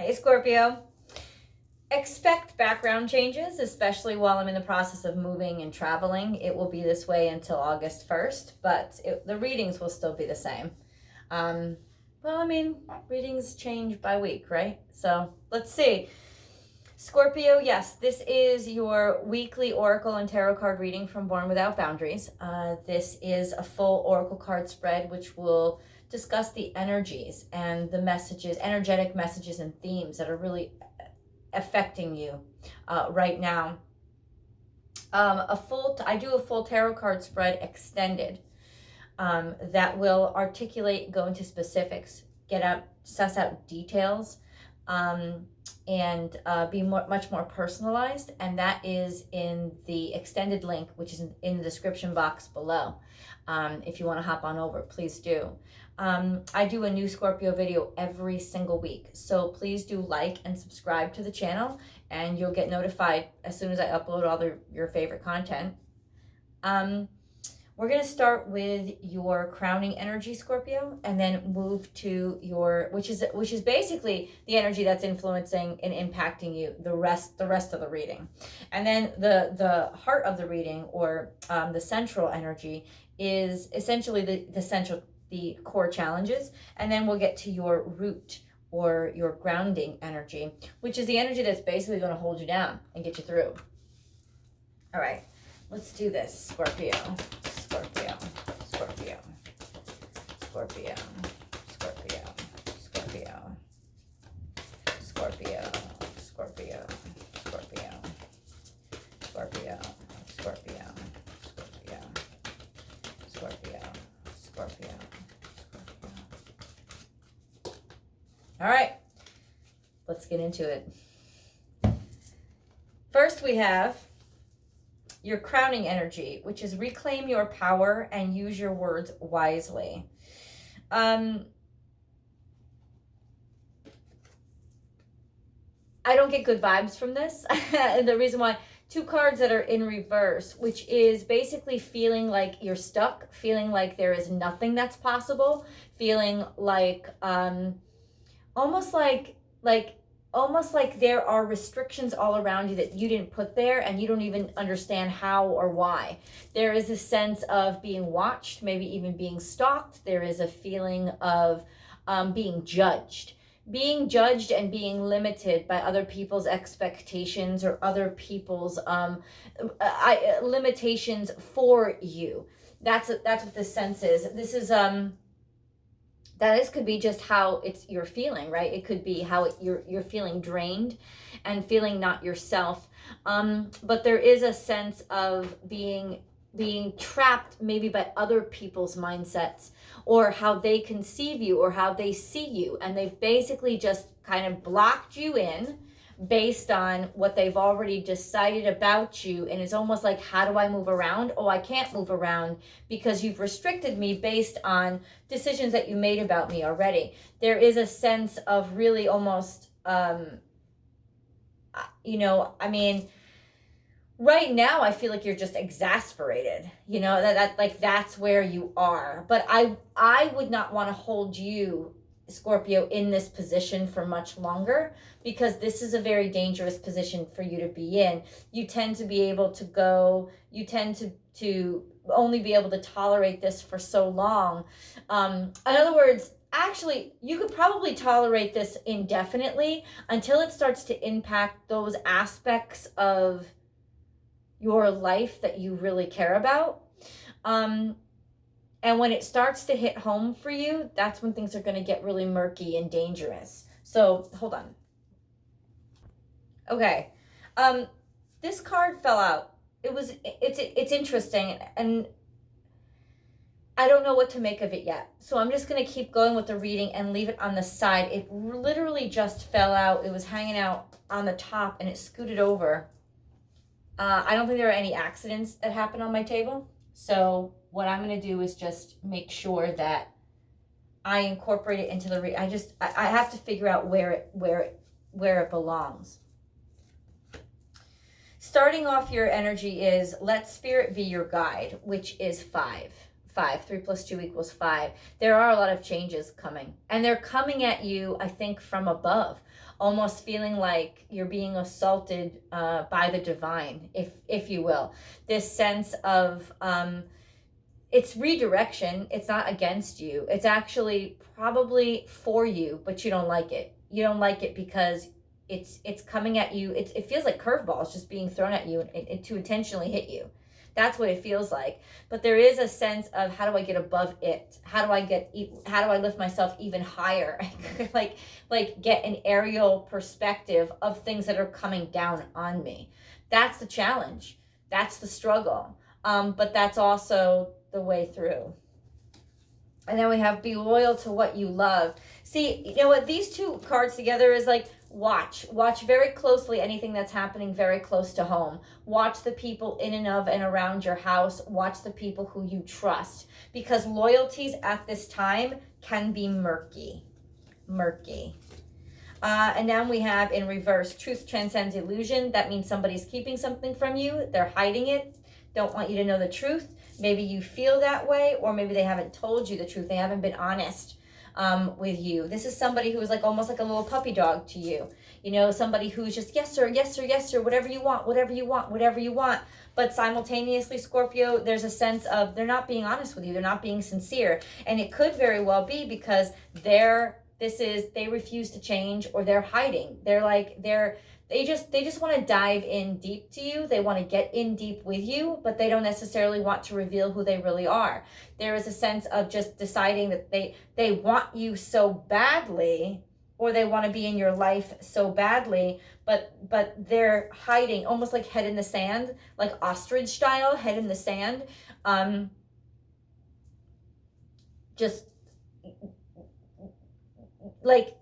Hey, Scorpio. Expect background changes, especially while I'm in the process of moving and traveling. It will be this way until August 1st, but the readings will still be the same. Readings change by week, right? So let's see. Scorpio, yes, this is your weekly oracle and tarot card reading from Born Without Boundaries. This is a full oracle card spread, which will discuss the energies and the messages, energetic messages and themes that are really affecting you right now. I do a full tarot card spread extended that will articulate, go into specifics, suss out details, and be much more personalized. And that is in the extended link, which is in the description box below. If you want to hop on over, please do. I do a new Scorpio video every single week, so please do like and subscribe to the channel, and you'll get notified as soon as I upload all your favorite content. We're going to start with your crowning energy, Scorpio, and then move to your, which is basically the energy that's influencing and impacting you the rest of the reading. And then the heart of the reading, or the central energy, is essentially the core challenges. And then we'll get to your root, or your grounding energy, which is the energy that's basically going to hold you down and get you through. All right, let's do this, Scorpio. Scorpio, Scorpio, Scorpio, Scorpio, Scorpio, Scorpio, Scorpio, Scorpio, Scorpio, Scorpio, Scorpio, Scorpio, Scorpio. All right, let's get into it. First, we have your crowning energy, which is reclaim your power and use your words wisely. I don't get good vibes from this. And the reason why, two cards that are in reverse, which is basically feeling like you're stuck, feeling like there is nothing that's possible, feeling like almost like there are restrictions all around you that you didn't put there, and you don't even understand how or why. There is a sense of being watched, maybe even being stalked. There is a feeling of being judged and being limited by other people's expectations, or other people's limitations for you. That's what this sense is. This is could be just how you're feeling, right? It could be how you're feeling drained and feeling not yourself. But there is a sense of being trapped maybe by other people's mindsets, or how they conceive you, or how they see you. And they've basically just kind of blocked you in based on what they've already decided about you. And it's almost like, how do I move around? Oh, I can't move around because you've restricted me based on decisions that you made about me already. There is a sense of really almost, right now I feel like you're just exasperated, that's where you are. But I would not want to hold you, Scorpio, in this position for much longer, because this is a very dangerous position for you to be in. You tend to be able to you tend to only be able to tolerate this for so long. In other words, actually, you could probably tolerate this indefinitely until it starts to impact those aspects of your life that you really care about. And when it starts to hit home for you, that's when things are going to get really murky and dangerous. So hold on. Okay. This card fell out. It's interesting, and I don't know what to make of it yet. So I'm just going to keep going with the reading and leave it on the side. It literally just fell out. It was hanging out on the top and it scooted over. I don't think there are any accidents that happen on my table. So what I'm going to do is just make sure that I incorporate it into the I have to figure out where it belongs. Starting off, your energy is let spirit be your guide, which is 5. 5. 3 plus 2 equals 5. There are a lot of changes coming, and they're coming at you, I think, from above, almost feeling like you're being assaulted by the divine, if you will. This sense of it's redirection. It's not against you. It's actually probably for you, but you don't like it. You don't like it because it's coming at you. It feels like curveballs just being thrown at you and to intentionally hit you. That's what it feels like. But there is a sense of, how do I get above it? How do I lift myself even higher? like get an aerial perspective of things that are coming down on me. That's the challenge. That's the struggle. But that's also the way through. And then we have be loyal to what you love. See, you know what? These two cards together is like, watch very closely anything that's happening very close to home. Watch the people in and of and around your house. Watch the people who you trust, because loyalties at this time can be murky. And now we have in reverse, truth transcends illusion. That means somebody's keeping something from you. They're hiding it. Don't want you to know the truth. Maybe you feel that way, or maybe they haven't told you the truth. They haven't been honest with you. This is somebody who is like almost like a little puppy dog to you. You know, somebody who's just, yes, sir, yes, sir, yes, sir, whatever you want, whatever you want, whatever you want. But simultaneously, Scorpio, there's a sense of they're not being honest with you. They're not being sincere. And it could very well be because they refuse to change, or they're hiding. They just want to dive in deep to you. They want to get in deep with you, but they don't necessarily want to reveal who they really are. There is a sense of just deciding that they want you so badly, or they want to be in your life so badly, but they're hiding, almost like head in the sand, like ostrich style, head in the sand. Just like,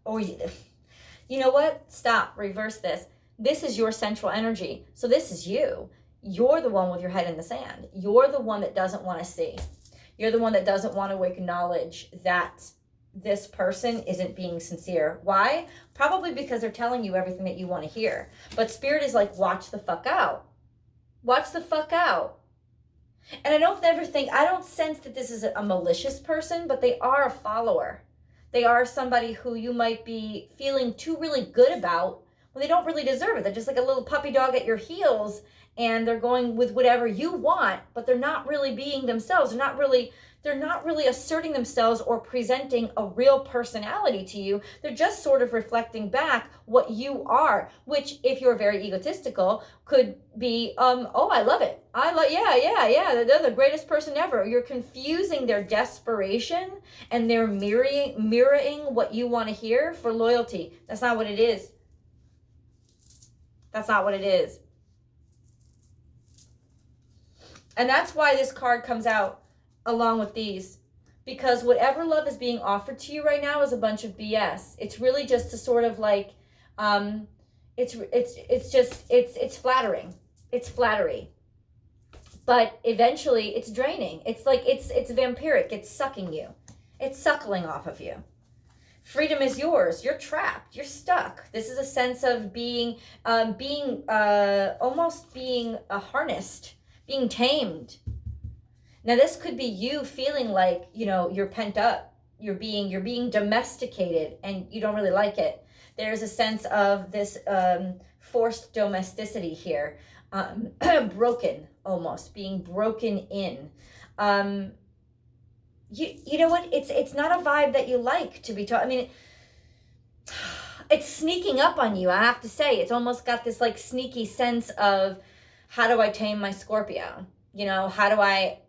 or you know what? Stop. Reverse this. This is your central energy. So this is you. You're the one with your head in the sand. You're the one that doesn't want to see. You're the one that doesn't want to acknowledge that this person isn't being sincere. Why? Probably because they're telling you everything that you want to hear. But Spirit is like, watch the fuck out. Watch the fuck out. And I don't sense that this is a malicious person, but they are a follower. They are somebody who you might be feeling too really good about when they don't really deserve it. They're just like a little puppy dog at your heels, and they're going with whatever you want, but they're not really being themselves. They're not really asserting themselves or presenting a real personality to you. They're just sort of reflecting back what you are, which, if you're very egotistical, could be, oh, I love it. Yeah, they're the greatest person ever. You're confusing their desperation and they're mirroring what you want to hear for loyalty. That's not what it is. That's not what it is. And that's why this card comes out along with these, because whatever love is being offered to you right now is a bunch of BS. It's really just to sort of like, it's flattering. It's flattery. But eventually it's draining. It's like, it's vampiric. It's sucking you. It's suckling off of you. Freedom is yours. You're trapped. You're stuck. This is a sense of being almost being harnessed, being tamed. Now, this could be you feeling like, you know, you're pent up. You're being domesticated, and you don't really like it. There's a sense of this forced domesticity here, broken, almost being broken in. You know what? It's not a vibe that you like to be taught. I mean, it's sneaking up on you. I have to say, it's almost got this like sneaky sense of, how do I tame my Scorpio? You know, how do I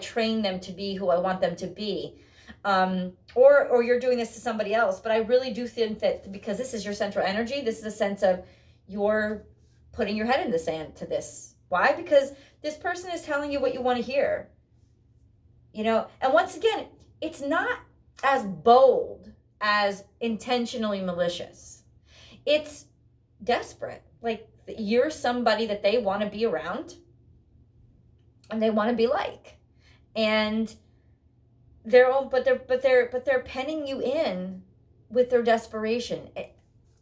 train them to be who I want them to be? Or you're doing this to somebody else. But I really do think that because this is your central energy, this is a sense of you're putting your head in the sand to this. Why? Because this person is telling you what you want to hear. You know, and once again, it's not as bold as intentionally malicious. It's desperate. Like, you're somebody that they want to be around and they want to be like, and they're penning you in with their desperation.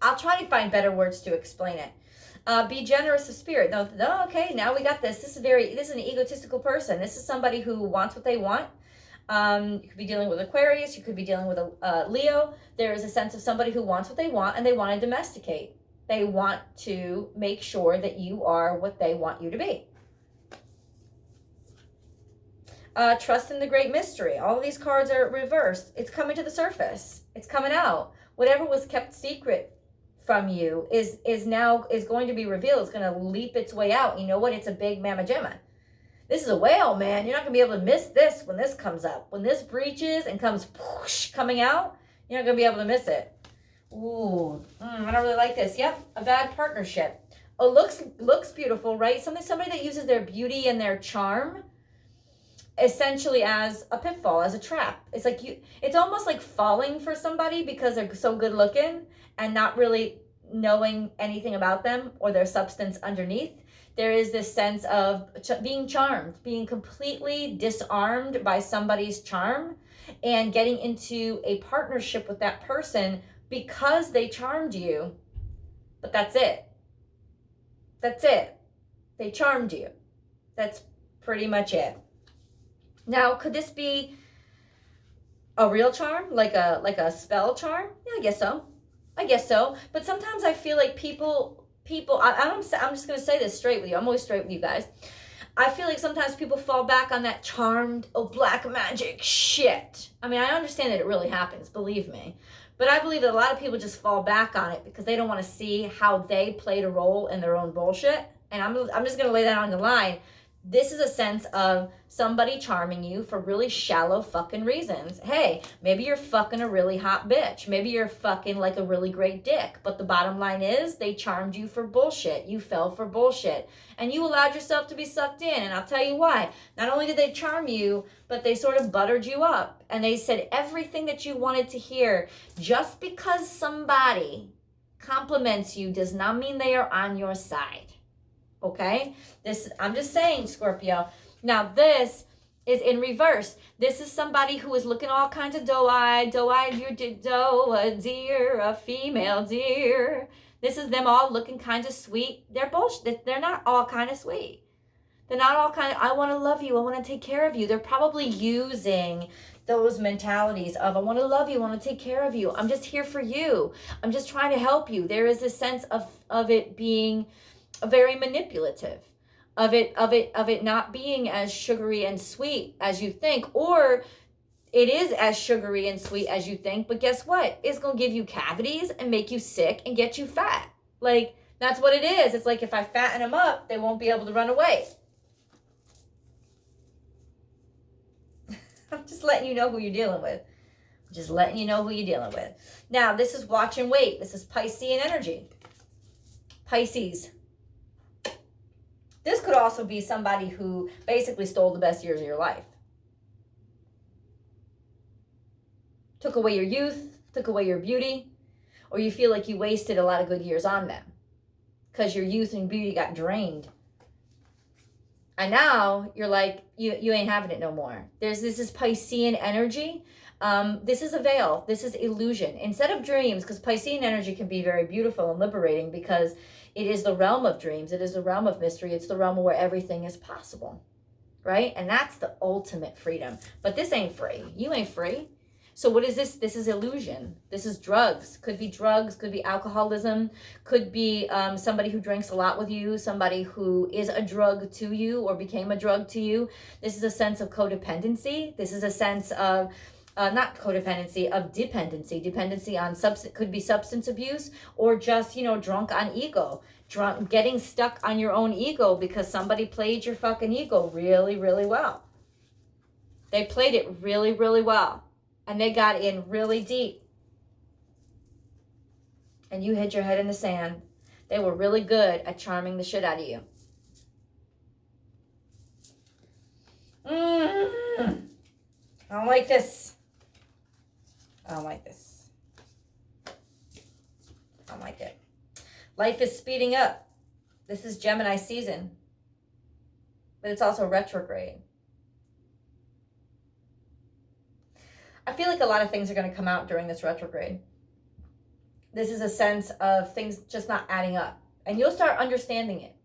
I'll try to find better words to explain it. Be generous of spirit. No, no, okay, now we got this. This is an egotistical person. This is somebody who wants what they want. You could be dealing with Aquarius. You could be dealing with a Leo. There is a sense of somebody who wants what they want and they want to domesticate. They want to make sure that you are what they want you to be. Trust in the great mystery. All of these cards are reversed. It's coming to the surface. It's coming out. Whatever was kept secret from you is going to be revealed. It's going to leap its way out. You know what? It's a big mamma jamma. This is a whale, man. You're not going to be able to miss this when this comes up. When this breaches and comes whoosh, coming out, you're not going to be able to miss it. Ooh, I don't really like this. Yep, a bad partnership. Oh, looks beautiful, right? Somebody that uses their beauty and their charm essentially as a pitfall, as a trap. It's like it's almost like falling for somebody because they're so good looking and not really knowing anything about them or their substance underneath. There is this sense of being charmed, being completely disarmed by somebody's charm and getting into a partnership with that person because they charmed you. But that's it. That's it. They charmed you. That's pretty much it. Now, could this be a real charm, like a spell charm? Yeah, I guess so. But sometimes I feel like people. I'm just gonna say this straight with you. I'm always straight with you guys. I feel like sometimes people fall back on that charmed, black magic shit. I mean, I understand that it really happens, believe me. But I believe that a lot of people just fall back on it because they don't want to see how they played a role in their own bullshit. And I'm just gonna lay that on the line. This is a sense of somebody charming you for really shallow fucking reasons. Hey, maybe you're fucking a really hot bitch. Maybe you're fucking like a really great dick. But the bottom line is they charmed you for bullshit. You fell for bullshit. And you allowed yourself to be sucked in. And I'll tell you why. Not only did they charm you, but they sort of buttered you up. And they said everything that you wanted to hear. Just because somebody compliments you does not mean they are on your side. Okay, I'm just saying, Scorpio. Now this is in reverse. This is somebody who is looking all kinds of doe-eyed, you're a deer, a female deer. This is them all looking kind of sweet. They're bullshit. They're not all kind of sweet. They're not all kind of, I want to love you, I want to take care of you. They're probably using those mentalities of, I want to love you, I want to take care of you. I'm just here for you. I'm just trying to help you. There is a sense of it being very manipulative, of it not being as sugary and sweet as you think, or it is as sugary and sweet as you think, but guess what? It's gonna give you cavities and make you sick and get you fat. Like, that's what it is. It's like if I fatten them up, they won't be able to run away. I'm just letting you know who you're dealing with. Just letting you know who you're dealing with. Now, this is watch and wait. This is Piscean energy. Pisces. This could also be somebody who basically stole the best years of your life. Took away your youth, took away your beauty, or you feel like you wasted a lot of good years on them because your youth and beauty got drained. And now you're like, you ain't having it no more. This is Piscean energy. This is a veil. This is illusion. Instead of dreams, because Piscean energy can be very beautiful and liberating because it is the realm of dreams. It is the realm of mystery. It's the realm where everything is possible, right? And that's the ultimate freedom. But this ain't free. You ain't free. So what is this? This is illusion. This is drugs. Could be drugs, could be alcoholism, could be somebody who drinks a lot with you, somebody who is a drug to you or became a drug to you. This is a sense of codependency. This is a sense of not codependency, of dependency on substance, could be substance abuse or just, drunk on ego, getting stuck on your own ego because somebody played your fucking ego really, really well. They played it really, really well and they got in really deep and you hid your head in the sand. They were really good at charming the shit out of you. I don't like this. I don't like this. I don't like it. Life is speeding up. This is Gemini season. But it's also retrograde. I feel like a lot of things are going to come out during this retrograde. This is a sense of things just not adding up And you'll start understanding it.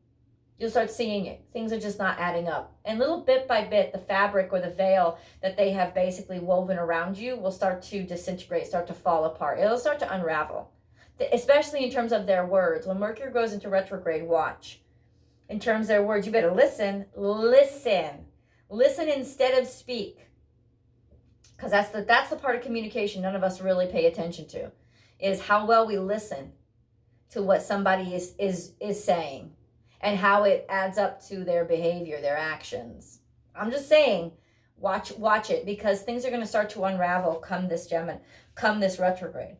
You'll start seeing it. Things are just not adding up. And little bit by bit, the fabric or the veil that they have basically woven around you will start to disintegrate, start to fall apart. It'll start to unravel, especially in terms of their words. When Mercury goes into retrograde, watch. In terms of their words, you better listen. Listen instead of speak. Because that's the part of communication none of us really pay attention to, is how well we listen to what somebody is saying and how it adds up to their behavior, their actions. I'm just saying, watch it, because things are going to start to unravel come this retrograde.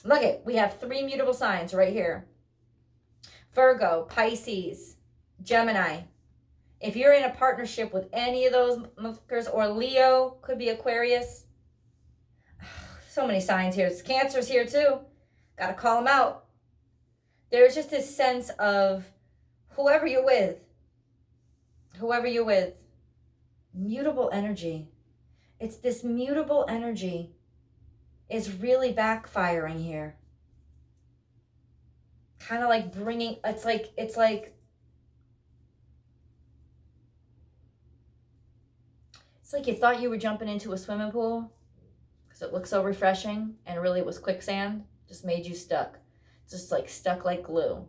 Look it, we have 3 mutable signs right here. Virgo, Pisces, Gemini. If you're in a partnership with any of those motherfuckers, or Leo, could be Aquarius. So many signs here. Cancer's here too. Got to call them out. There's just this sense of whoever you're with, mutable energy. It's this mutable energy is really backfiring here. Kind of like bringing, it's like you thought you were jumping into a swimming pool because it looked so refreshing, and really it was quicksand. Just made you stuck. Just like stuck like glue.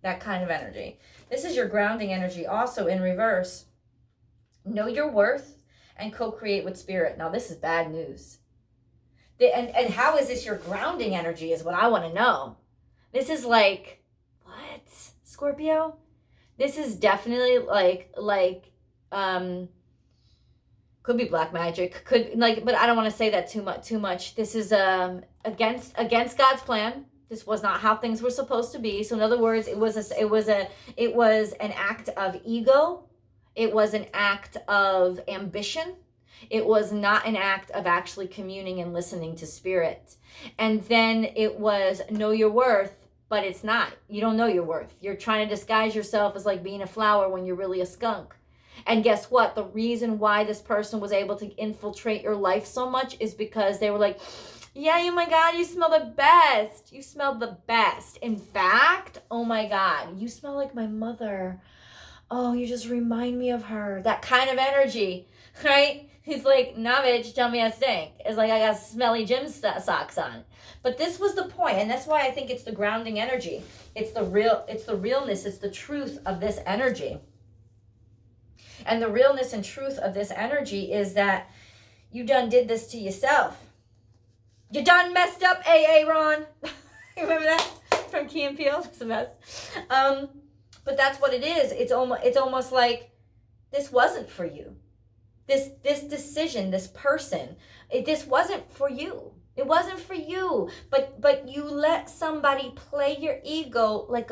That kind of energy. This is your grounding energy. Also in reverse, know your worth and co-create with spirit. Now this is bad news. And how is this your grounding energy is what I want to know. This is like, what, Scorpio? This is definitely could be black magic, but I don't want to say that too much. This is against God's plan. This was not how things were supposed to be. So in other words, it was an act of ego. It was an act of ambition. It was not an act of actually communing and listening to spirit. And then it was know your worth, but it's not. You don't know your worth. You're trying to disguise yourself as like being a flower when you're really a skunk. And guess what? The reason why this person was able to infiltrate your life so much is because they were like, yeah, oh my God, you smell the best. You smell the best. In fact, oh my God, you smell like my mother. Oh, you just remind me of her. That kind of energy, right? He's like, nah, bitch, tell me I stink. It's like I got smelly gym socks on. But this was the point, and that's why I think it's the grounding energy. It's the realness, it's the truth of this energy. And the realness and truth of this energy is that you done did this to yourself. You done messed up, AA Ron. Remember that from Key and Peele? It's a mess. But that's what it is. It's almost like this wasn't for you. This decision, this person, this wasn't for you. It wasn't for you. But you let somebody play your ego like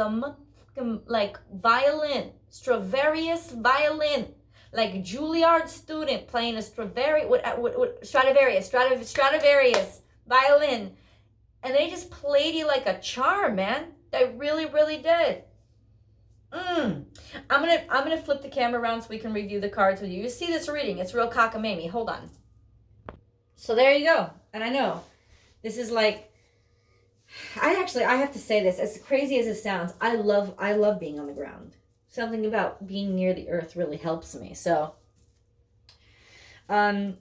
violin, Stradivarius violin. Like Juilliard student playing a Stradivarius violin. And they just played you like a charm, man. They really, really did. I'm gonna flip the camera around so we can review the cards with you. You see this reading. It's real cockamamie. Hold on. So there you go. And I know this is like, I have to say this, as crazy as it sounds, I love being on the ground. Something about being near the earth really helps me. So, I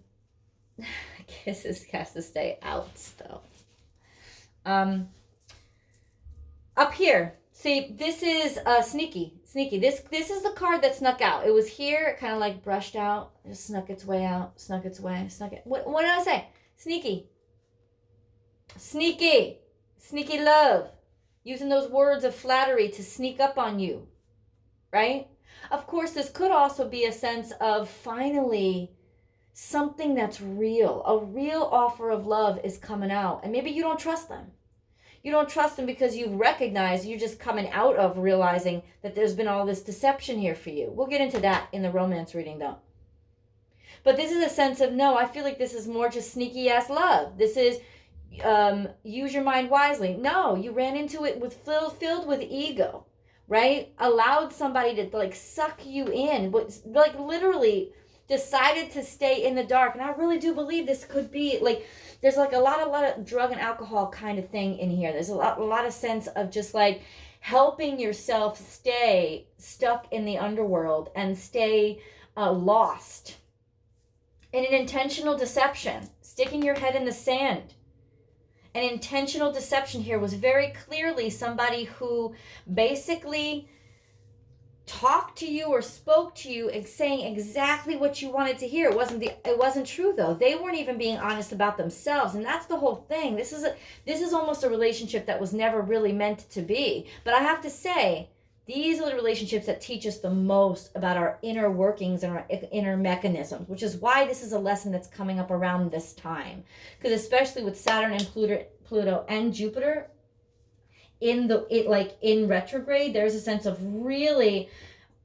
guess this has to stay out though. Up here, see, this is sneaky. This is the card that snuck out. It was here, it kind of like brushed out, just snuck its way out, What did I say? Sneaky love. Using those words of flattery to sneak up on you. Right? Of course, this could also be a sense of finally something that's real. A real offer of love is coming out. And maybe you don't trust them. You don't trust them because you recognize you're just coming out of realizing that there's been all this deception here for you. We'll get into that in the romance reading though. But this is a sense of, no, I feel like this is more just sneaky ass love. This is use your mind wisely. No, you ran into it with filled with ego. Right? Allowed somebody to like suck you in, but like literally decided to stay in the dark. And I really do believe this could be like, there's like a lot of drug and alcohol kind of thing in here. There's a lot of sense of just like helping yourself stay stuck in the underworld and stay lost in an intentional deception, sticking your head in the sand. An intentional deception here was very clearly somebody who basically talked to you or spoke to you saying exactly what you wanted to hear. It wasn't true though. They weren't even being honest about themselves, and that's the whole thing. This is almost a relationship that was never really meant to be. But I have to say, these are the relationships that teach us the most about our inner workings and our inner mechanisms, which is why this is a lesson that's coming up around this time. Because especially with Saturn and Pluto and Jupiter in retrograde, there's a sense of really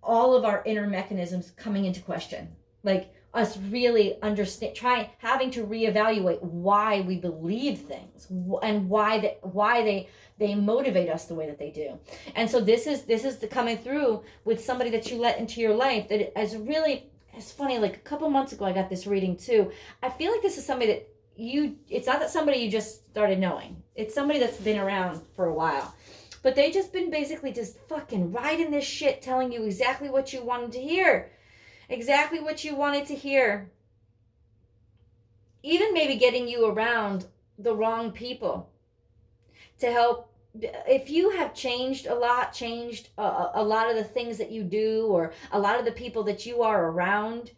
all of our inner mechanisms coming into question. Like us really having to reevaluate why we believe things and why they motivate us the way that they do. And so this is the coming through with somebody that you let into your life that is really, it's funny, like a couple months ago I got this reading too. I feel like this is somebody that it's not that somebody you just started knowing. It's somebody that's been around for a while. But they just been basically just fucking riding this shit, telling you exactly what you wanted to hear. Exactly what you wanted to hear. Even maybe getting you around the wrong people to help. If you have changed a lot of the things that you do, or a lot of the people that you are around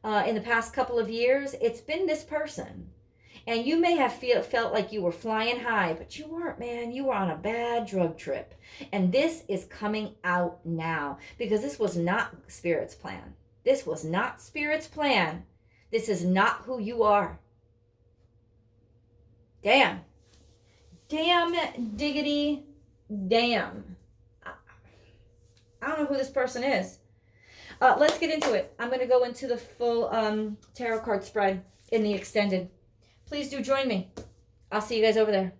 in the past couple of years, it's been this person. And you may have felt like you were flying high, but you weren't, man. You were on a bad drug trip. And this is coming out now, because this was not Spirit's plan. This was not Spirit's plan. This is not who you are. Damn. Damn diggity damn. I don't know who this person is. Let's get into it. I'm going to go into the full tarot card spread in the extended. Please do join me. I'll see you guys over there.